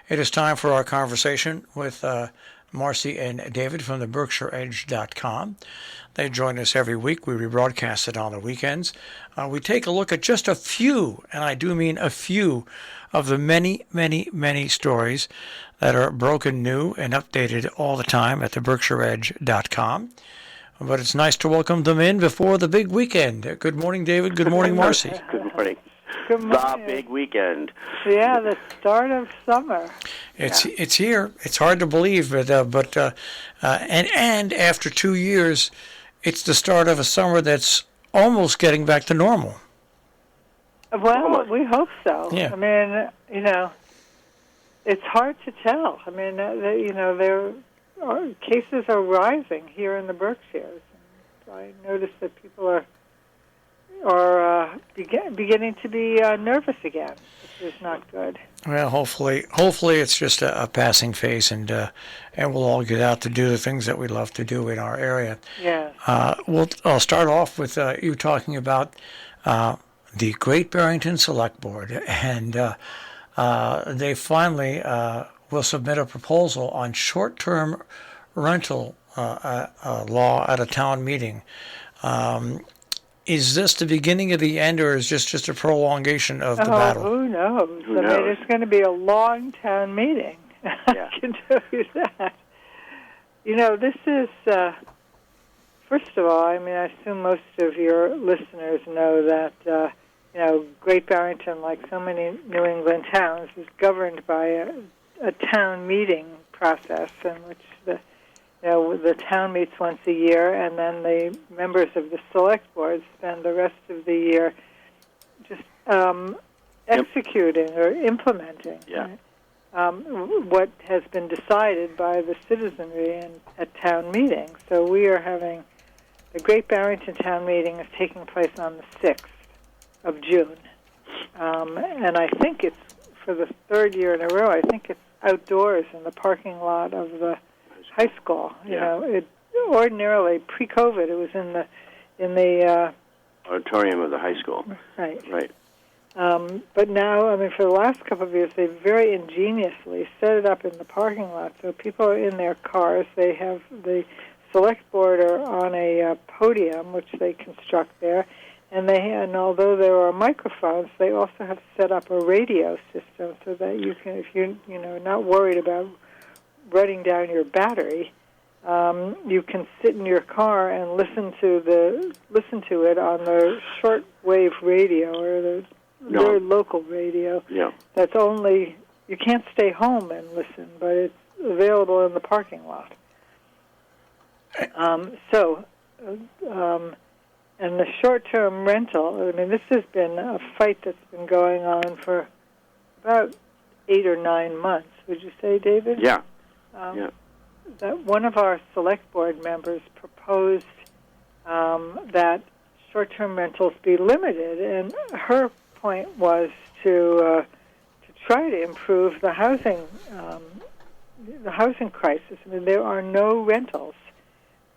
It is time for our conversation with Marcy and David from the BerkshireEdge.com. They join us every week. We rebroadcast it on the weekends. We take a look at just a few, and I do mean a few, of the many, many, many stories that are broken new and updated all the time at the BerkshireEdge.com. But it's nice to welcome them in before the big weekend. Good morning, David. Good morning, Marcy. Good morning. Good morning. The big weekend. Yeah, the start of summer. It's here. It's hard to believe, but after 2 years, it's the start of a summer that's almost getting back to normal. Well, we hope so. Yeah. I mean, it's hard to tell. I mean, cases are rising here in the Berkshires. And I noticed that people are beginning to be nervous again, which is not good. Well, hopefully it's just a passing phase, and we'll all get out to do the things that we love to do in our area. Yeah. I'll start off with you talking about the Great Barrington Selectboard, and they finally will submit a proposal on short-term rental law at a town meeting. Is this the beginning of the end, or is this just a prolongation of the battle? Who knows? Who knows? I mean, it's going to be a long town meeting. Yeah. I can tell you that. This is, first of all, I mean, I assume most of your listeners know that, Great Barrington, like so many New England towns, is governed by a town meeting process in which the town meets once a year, and then the members of the select board spend the rest of the year just executing or implementing what has been decided by the citizenry at town meetings. So we are having the Great Barrington Town Meeting is taking place on the 6th of June, and I think it's for the third year in a row. I think it's outdoors in the parking lot of the high school. It ordinarily pre-COVID it was in the auditorium of the high school. Right. But now, I mean, for the last couple of years, they very ingeniously set it up in the parking lot. So people are in their cars. They have the select board are on a podium, which they construct there, and although there are microphones, they also have set up a radio system so that you can, if you're not worried about running down your battery, you can sit in your car and listen to it on the shortwave radio or the very local radio. Yeah. That's only, you can't stay home and listen, but it's available in the parking lot. And the short-term rental, I mean, this has been a fight that's been going on for about 8 or 9 months. Would you say, David? Yeah. That one of our select board members proposed that short-term rentals be limited, and her point was to try to improve the housing crisis. I mean, there are no rentals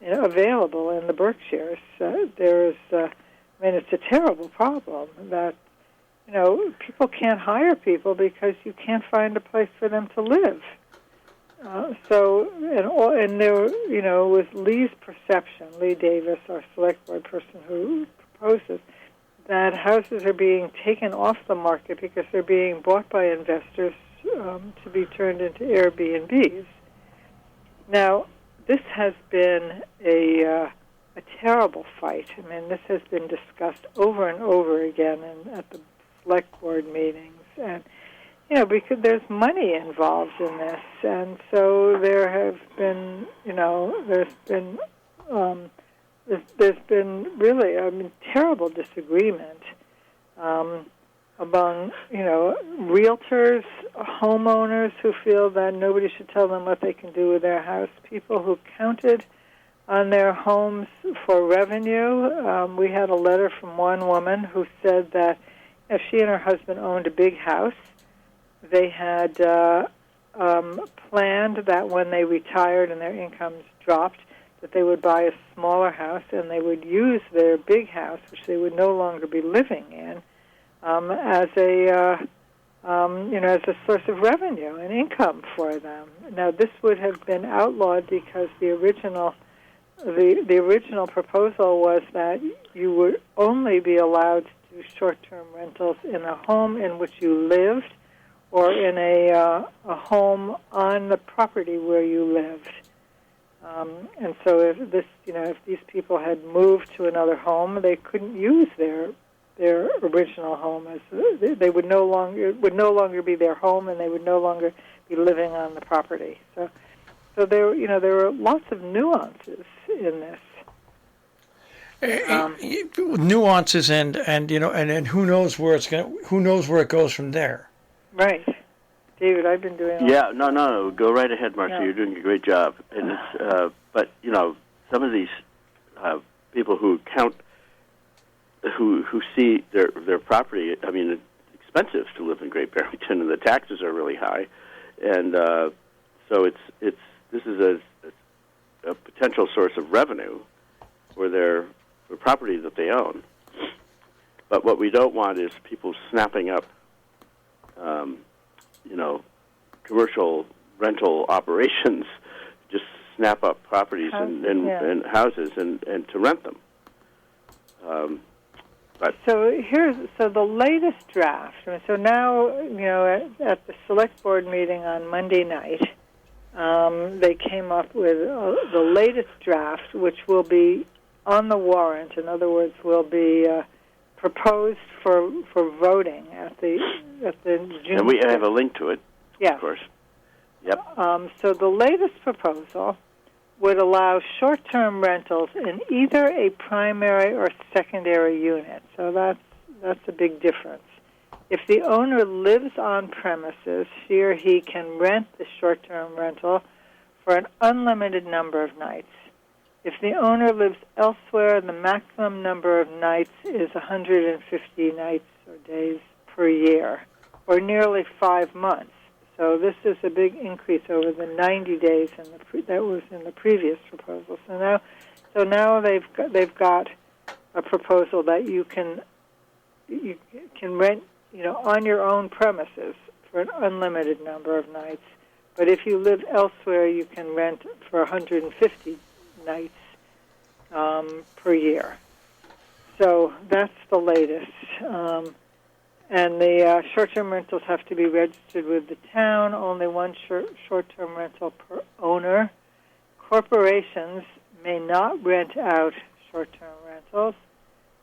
available in the Berkshires. It's a terrible problem that people can't hire people because you can't find a place for them to live. There, with Lee's perception, Lee Davis, our select board person who proposes, that houses are being taken off the market because they're being bought by investors to be turned into Airbnbs. Now, this has been a terrible fight. I mean, this has been discussed over and over again at the select board meetings, and because there's money involved in this, and so there have been, there's been really, terrible disagreement among, realtors, homeowners who feel that nobody should tell them what they can do with their house, people who counted on their homes for revenue. We had a letter from one woman who said that if she and her husband owned a big house, they had planned that when they retired and their incomes dropped, that they would buy a smaller house and they would use their big house, which they would no longer be living in, as a as a source of revenue and income for them. Now, this would have been outlawed because the original proposal was that you would only be allowed to do short-term rentals in a home in which you lived, or in a home on the property where you lived. And so, if these people had moved to another home, they couldn't use their original home as they would no longer be their home, and they would no longer be living on the property. So there were lots of nuances in this. Nuances and who knows where it goes from there. Right. David, I've been doing... Yeah, no, go right ahead, Marcy. No. You're doing a great job. And it's, but, some of these people who see their property, I mean, it's expensive to live in Great Barrington, and the taxes are really high. And so this is a potential source of revenue for their property that they own. But what we don't want is people snapping up commercial rental operations, just snap up properties and houses and to rent them. So the latest draft. So now, at the select board meeting on Monday night, they came up with the latest draft, which will be on the warrant. In other words, will be proposed for voting at the June. And we have a link to it. Yes. Of course. Yep. So the latest proposal would allow short-term rentals in either a primary or secondary unit. So that's a big difference. If the owner lives on premises, she or he can rent the short-term rental for an unlimited number of nights. If the owner lives elsewhere, the maximum number of nights is 150 nights or days per year, or nearly 5 months. So this is a big increase over the 90 days that was in the previous proposal. So now they've got a proposal that you can rent on your own premises for an unlimited number of nights. But if you live elsewhere, you can rent for 150 nights per year. So that's the latest. And the short-term rentals have to be registered with the town, only one short-term rental per owner. Corporations may not rent out short-term rentals,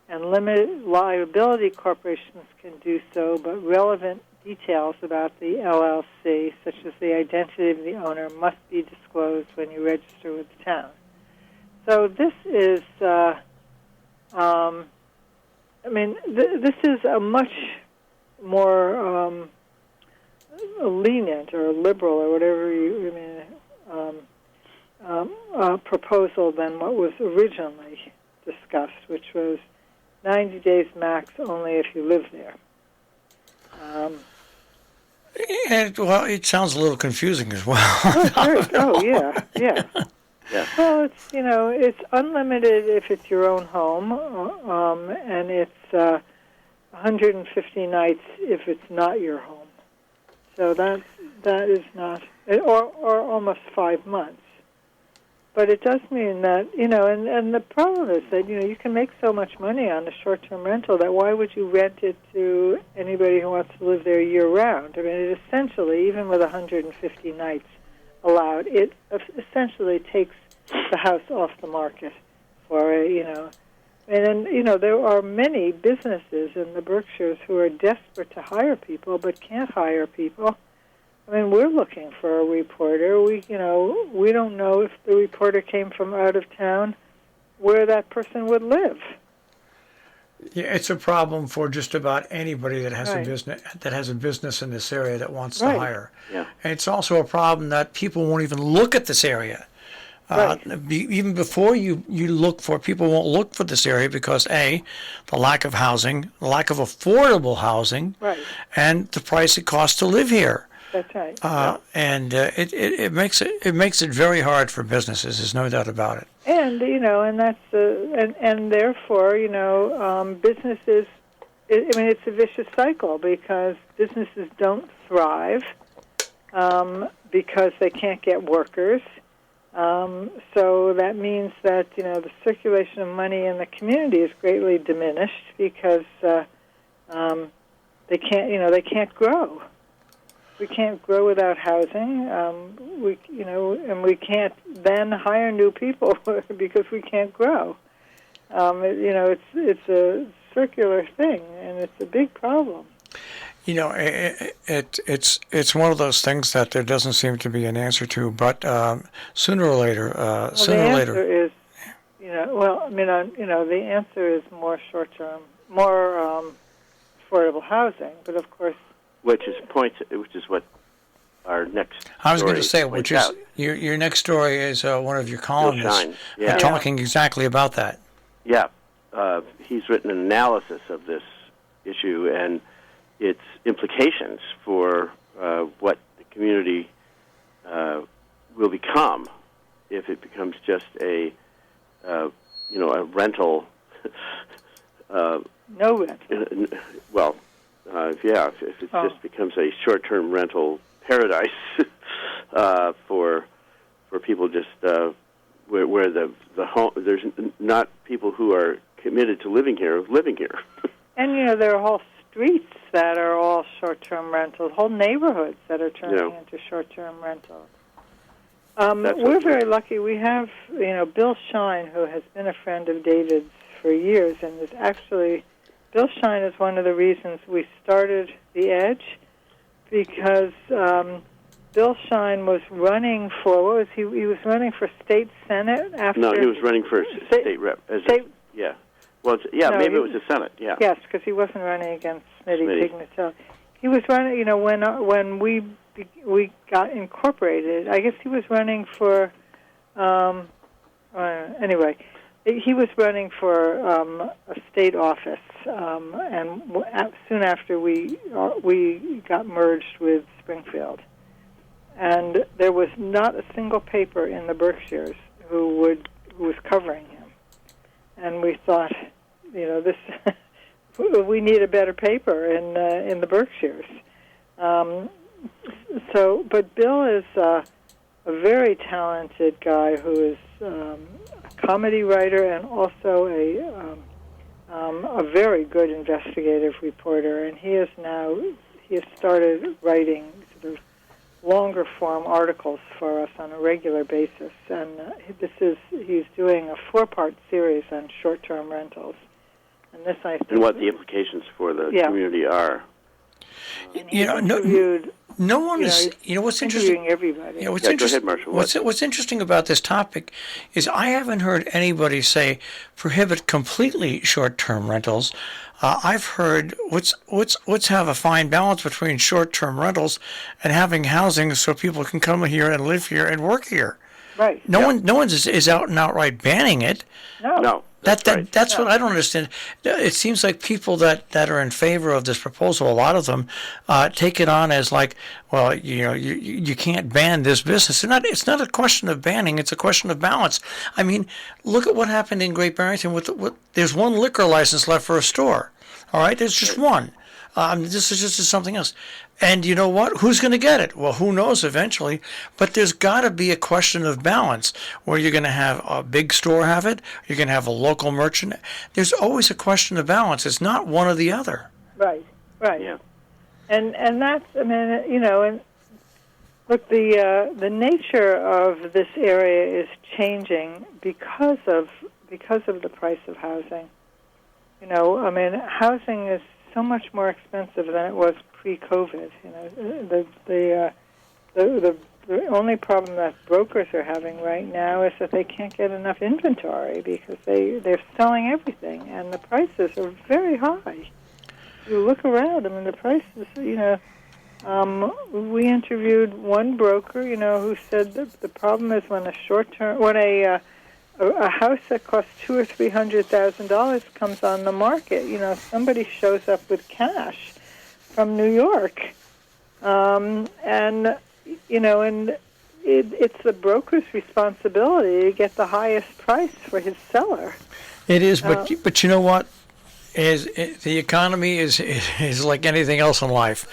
and limited liability corporations can do so, but relevant details about the LLC, such as the identity of the owner, must be disclosed when you register with the town. So this is, this is a much more lenient or liberal or whatever proposal than what was originally discussed, which was 90 days max only if you live there. It sounds a little confusing as well. Yeah. Yeah. Well, it's unlimited if it's your own home, and it's 150 nights if it's not your home. So that is not, or almost 5 months. But it does mean that, and the problem is that, you can make so much money on a short-term rental that why would you rent it to anybody who wants to live there year-round? I mean, it essentially, even with 150 nights allowed, it essentially takes the house off the market for And then, there are many businesses in the Berkshires who are desperate to hire people but can't hire people. I mean, we're looking for a reporter. We don't know if the reporter came from out of town where that person would live. Yeah, it's a problem for just about anybody that has a business in this area that wants to hire. Yeah. And it's also a problem that people won't even look at this area. Even before you look for, people won't look for this area because the lack of housing, the lack of affordable housing, and the price it costs to live here. That's right. And it makes it very hard for businesses. There's no doubt about it. And and that's and therefore businesses it's a vicious cycle because businesses don't thrive because they can't get workers. So that means that the circulation of money in the community is greatly diminished because they can't grow. We can't grow without housing. And we can't then hire new people because we can't grow. It's a circular thing, and it's a big problem. It's one of those things that there doesn't seem to be an answer to, but sooner or later, the answer is, the answer is more short-term, more affordable housing. But of course, which is what our next. I was going to say, which is your next story is one of your columnists talking exactly about that. Yeah, he's written an analysis of this issue and its implications for what the community will become if it becomes just a rental. No rent. If it just becomes a short-term rental paradise for people, just where the home, there's not people who are committed to living here. And there are whole streets that are all short-term rentals, whole neighborhoods that are turning into short-term rentals. We're very lucky. We have, Bill Shein, who has been a friend of David's for years, and is actually, Bill Shein is one of the reasons we started The Edge, because Bill Shein was running for, he was running for state senate after... No, he was running for state rep. Yeah. Well, maybe it was the Senate, yeah. Yes, because he wasn't running against Smitty Pignatelli. He was running, when we got incorporated, I guess he was running for, anyway, he was running for a state office, and soon after we got merged with Springfield. And there was not a single paper in the Berkshires who was covering him. And we thought, this we need a better paper in the Berkshires. But Bill is a very talented guy who is a comedy writer and also a very good investigative reporter. And he has started writing sort of longer form articles for us on a regular basis. And he's doing a 4-part series on short-term rentals. And this, I think, and what the implications for the community are. No one is. What's interesting? Everybody. What's Go interesting? ahead, Marshall. What's interesting about this topic is I haven't heard anybody say prohibit completely short-term rentals. I've heard let's have a fine balance between short-term rentals and having housing so people can come here and live here and work here. Right. No one is out and outright banning it. No. That's what I don't understand. It seems like people that are in favor of this proposal, a lot of them take it on as like, well, you can't ban this business. It's not a question of banning. It's a question of balance. I mean, look at what happened in Great Barrington. There's one liquor license left for a store. All right, there's just one. This is just something else. And you know what? Who's going to get it? Well, who knows eventually. But there's got to be a question of balance where you're going to have a big store have it. You're going to have a local merchant. There's always a question of balance. It's not one or the other. Right. Yeah. And that's, and look, the nature of this area is changing because of the price of housing. Housing is so much more expensive than it was pre-COVID. The only problem that brokers are having right now is that they can't get enough inventory because they're selling everything, and the prices are very high. You look around, the prices, we interviewed one broker, who said that the problem is when a house that costs $200,000 or $300,000 comes on the market. Somebody shows up with cash from New York, and it's the broker's responsibility to get the highest price for his seller. It is, but you know what? the economy is like anything else in life.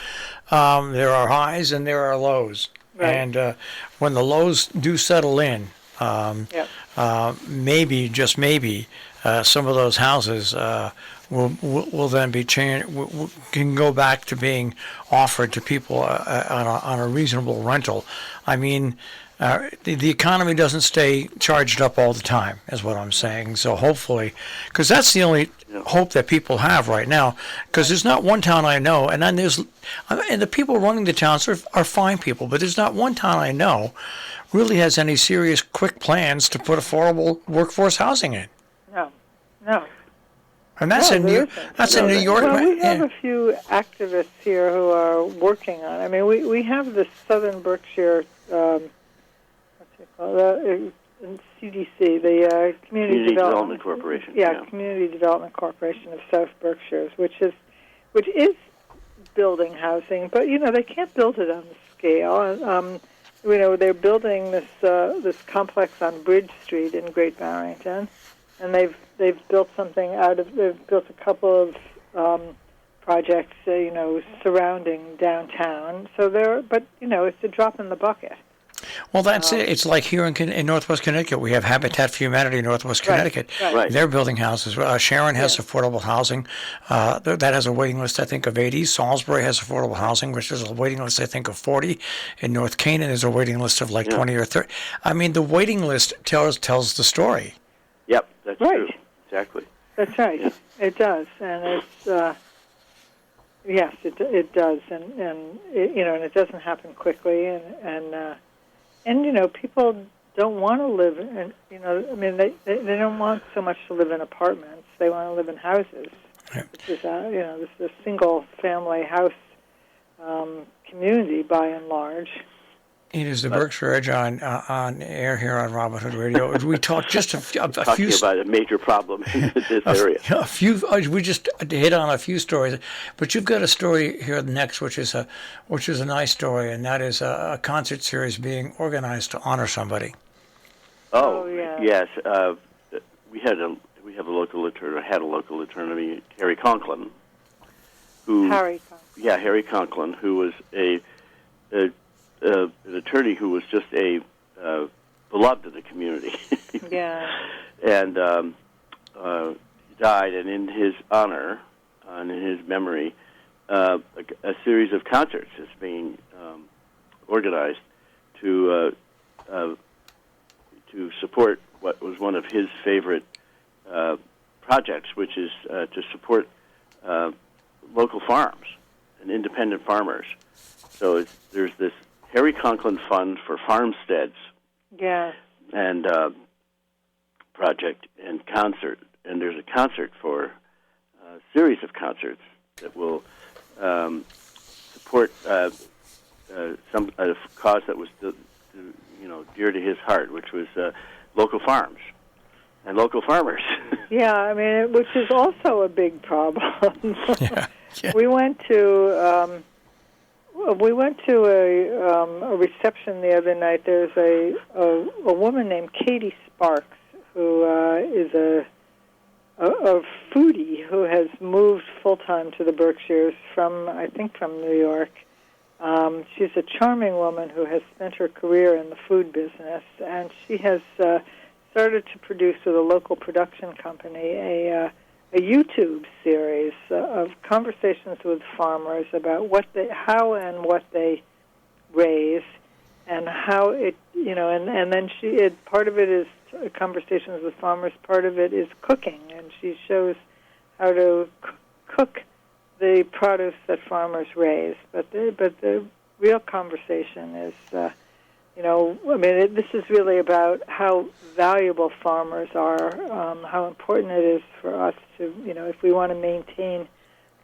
There are highs and there are lows, Right. and when the lows do settle in, maybe just maybe some of those houses will then be changed. Can go back to being offered to people on a reasonable rental. I mean. The economy doesn't stay charged up all the time, is what I'm saying. So hopefully, because that's the only hope that people have right now. Because there's not one town I know, and then and the people running the towns are fine people, but there's not one town I know really has any serious quick plans to put affordable workforce housing in. No. And that's in New York. Well, we right? have a few activists here who are working on it. I mean, we have the Southern Berkshire. CDC, the Community Development Corporation. Yeah, Community Development Corporation of South Berkshires, which is building housing, but they can't build it on the scale. They're building this complex on Bridge Street in Great Barrington, and they've built they've built a couple of projects, surrounding downtown. So it's a drop in the bucket. Well, that's it. It's like here in Northwest Connecticut, we have Habitat for Humanity in Northwest Connecticut. Right. They're building houses. Sharon has affordable housing. That has a waiting list, I think, of 80. Salisbury has affordable housing, which is a waiting list, I think, of 40. In North Canaan, there's a waiting list of like 20 or 30. I mean, the waiting list tells the story. Yep, that's true. Exactly. That's right. Yeah. It does, and it's yes, it does, and it doesn't happen quickly, and people don't want to live in, they don't want so much to live in apartments. They want to live in houses. Right. This is this is a single-family house community by and large. It is the Berkshire Edge on air here on Robin Hood Radio. We talked just a few about a major problem in this area. We just hit on a few stories, but you've got a story here next, which is a nice story, and that is a concert series being organized to honor somebody. Oh yeah. Yes. We have a local attorney, Harry Conklin, Harry Conklin, who was an attorney who was just beloved in the community. Yeah. And he died, and in his honor, and in his memory, a series of concerts is being organized to support what was one of his favorite projects, which is to support local farms and independent farmers. So there's this Harry Conklin Fund for Farmsteads, and project and concert, and there's a concert for a series of concerts that will support a cause that was dear to his heart, which was local farms and local farmers. Yeah, which is also a big problem. Yeah. We went to a reception the other night. There's a woman named Katie Sparks who is a foodie who has moved full time to the Berkshires from New York. She's a charming woman who has spent her career in the food business, and she has started to produce with a local production company a YouTube series of conversations with farmers about how and what they raise, and how it, and then part of it is conversations with farmers, part of it is cooking, and she shows how to cook the produce that farmers raise. But the real conversation is, this is really about how valuable farmers are, how important it is for us to, if we want to maintain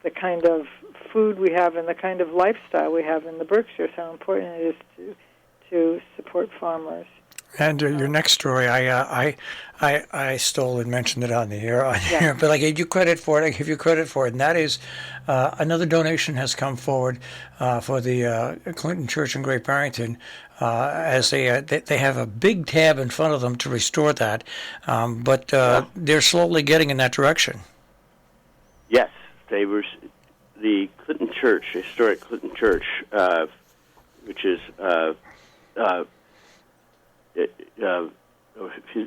the kind of food we have and the kind of lifestyle we have in the Berkshires, how important it is to support farmers. And your next story, I stole and mentioned it on the air, but I gave you credit for it. I give you credit for it, and that is another donation has come forward for the Clinton Church in Great Barrington, as they have a big tab in front of them to restore that, but they're slowly getting in that direction. Yes, they were the Clinton Church, historic Clinton Church, which is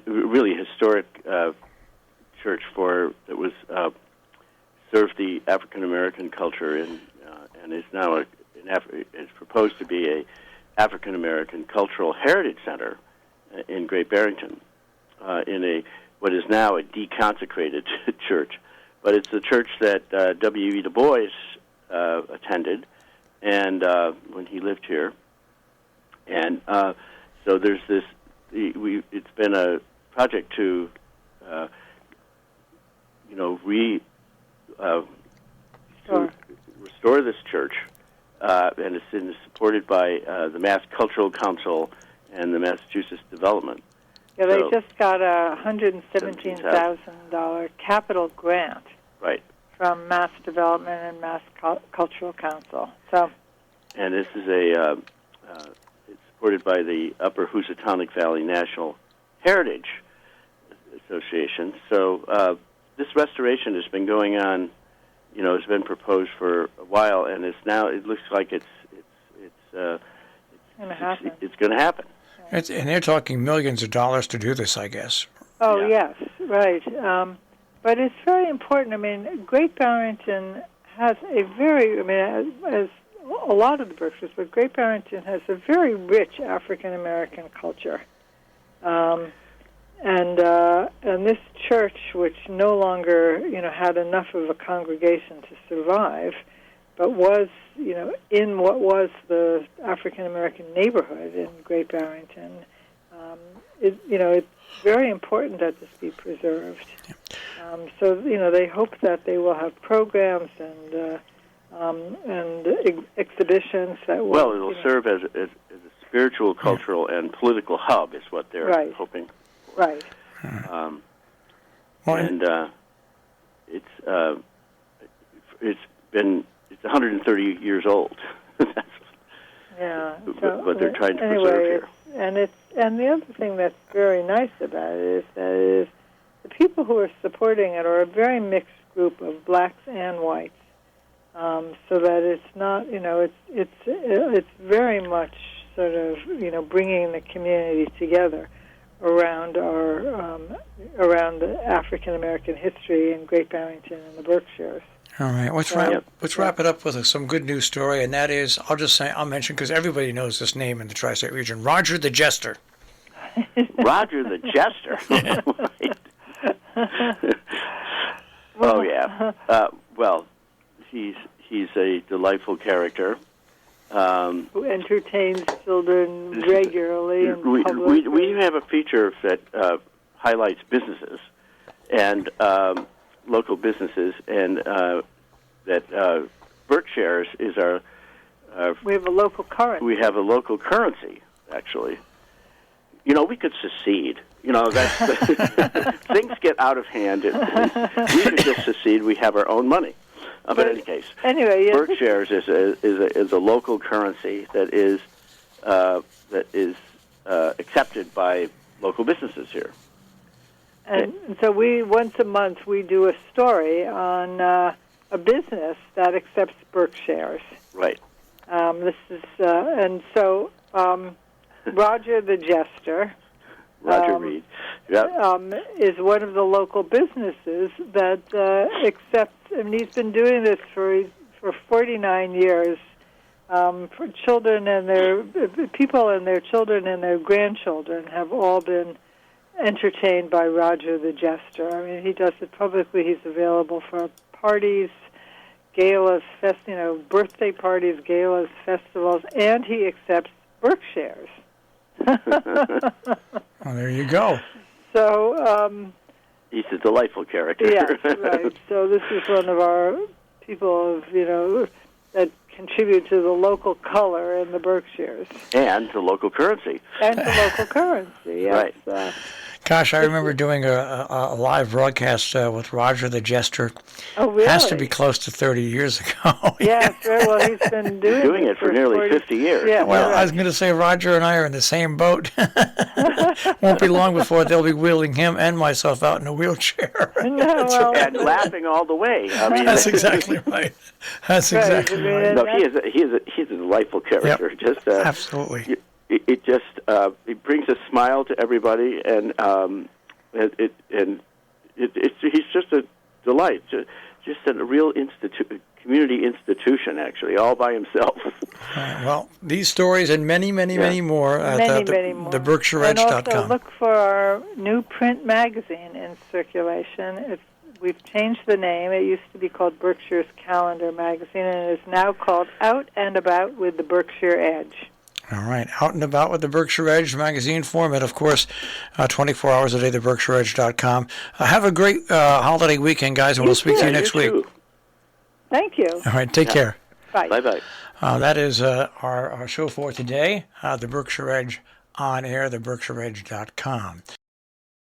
really historic church that was served the African American culture and is now is proposed to be a African American cultural heritage center in Great Barrington, in what is now a deconsecrated church. But it's the church that W.E.B. DuBois attended, and when he lived here, and so there's this. It's been a project to, restore this church, and it's supported by the Mass Cultural Council and the Massachusetts Development. Yeah, they just got a $117,000 capital grant, right, from Mass Development and Mass Cultural Council. So, and this is it's supported by the Upper Housatonic Valley National Heritage Association. So this restoration has been going on, has been proposed for a while, and it looks like it's going to happen. It's going to happen. And they're talking millions of dollars to do this, I guess. Oh, yeah. Yes, right. But it's very important. I mean, Great Barrington has a very, as a lot of the Berkshires, but Great Barrington has a very rich African American culture. And this church, which no longer, had enough of a congregation to survive, but was, in what was the African American neighborhood in Great Barrington, it's very important that this be preserved. So, they hope that they will have programs and exhibitions that will. Well, it'll serve as a spiritual, cultural, and political hub, is what they're hoping for. Right. And it's 130 years old. Yeah. What they're trying to preserve here. And the other thing that's very nice about it is the people who are supporting it are a very mixed group of blacks and whites. So that it's not, it's very much sort of, bringing the community together around around the African American history in Great Barrington and the Berkshires. All right, let's wrap it up with some good news story, and that is, I'll mention, because everybody knows this name in the tri-state region, Roger the Jester. Roger the Jester? Oh, yeah. Well, he's a delightful character. Who entertains children regularly in public. We have a feature that highlights businesses and local businesses, and that BerkShares is our. We have a local currency. We have a local currency, actually. We could secede. That's things get out of hand. We could just secede. We have our own money. But in any case, BerkShares is a local currency that is accepted by local businesses here. And so once a month we do a story on a business that accepts BerkShares. Right. This is Roger the Jester. Roger Reed. Yep. Is one of the local businesses that accepts, and he's been doing this for 49 years. For children and their people and their children and their grandchildren have all been entertained by Roger the Jester. I mean, he does it publicly. He's available for parties, galas, birthday parties, galas, festivals, and he accepts BerkShares. Well, there you go. So he's a delightful character. Yes, right. So this is one of our people that contribute to the local color in the Berkshires. And the local currency. And the local currency, yes. Right. Gosh, I remember doing a live broadcast with Roger the Jester. Oh, really? Has to be close to 30 years ago. Yes, well, he's been doing it for nearly 50 years. Yeah, well, right. I was going to say Roger and I are in the same boat. Won't be long before they'll be wheeling him and myself out in a wheelchair. No, well, And laughing all the way. I mean, That's exactly right. That's Right, exactly I mean, right. no, he's a delightful character. Yep. Just Absolutely. it just it brings a smile to everybody, and he's just a delight. Just a real community institution, actually, all by himself. Well, these stories and many, many, many more at many more. the And BerkshireEdge.com. also look for our new print magazine in circulation. We've changed the name. It used to be called Berkshire's Calendar Magazine, and it is now called Out and About with the Berkshire Edge. All right, Out and About with the Berkshire Edge magazine format, of course, 24 hours a day, the BerkshireEdge.com. Have a great holiday weekend, guys, and we'll speak to you next week. Too. Thank you. All right, take care. Bye. Bye-bye. That is our show for today, the Berkshire Edge on air, the BerkshireEdge.com.